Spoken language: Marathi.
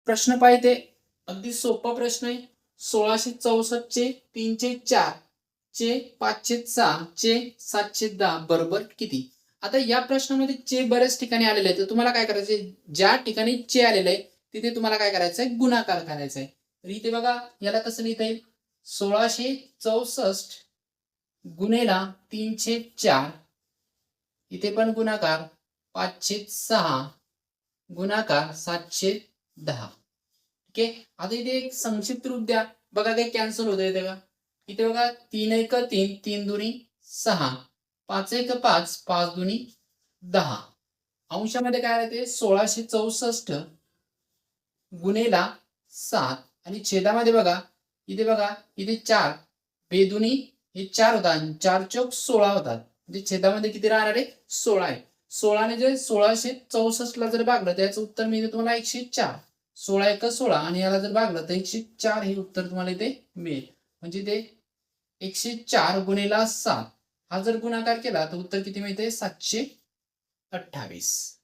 प्रश्न पाहिजे अगदी सोपा प्रश्न आहे. 1664 चे 3 चे 4 चे 5 चे 6 चे 7 चे 10 बरोबर किती? आता या प्रश्नामध्ये चे बऱ्याच ठिकाणी आलेले आहे, तर तुम्हाला काय करायचंय, ज्या ठिकाणी चे आलेलं आहे तिथे तुम्हाला काय करायचंय, गुणाकार करायचा आहे. तर इथे बघा याला कसं लिहिता येईल, 1664 गुणेला 3/4, इथे पण गुणाकार 5/6 गुणाकार 7/10. ठीक आहे. आता इथे एक संक्षिप्त रूप द्या. बघा काही कॅन्सल होत आहे का? इथे बघा 3 1 3, 3 2 6, 5 1 5, 5 2 10. अंशामध्ये काय राहते, 1664 गुणेला 7 आणि छेदामध्ये बघा इथे 4 बेदुनी हे 4 होतात, 4 चौक 16 होतात. म्हणजे छेदामध्ये किती राहणार आहे, 16 आहे. 16ने जे 1664 ला जर भागलं तर याचं उत्तर मिळेल तुम्हाला 104. 16 1 16 आणि याला जर भागलं तर 104 हे उत्तर तुम्हाला इथे मिळेल. म्हणजे ते 104 गुणेला 7 हा जर गुणाकार केला तर उत्तर किती मिळते, 728.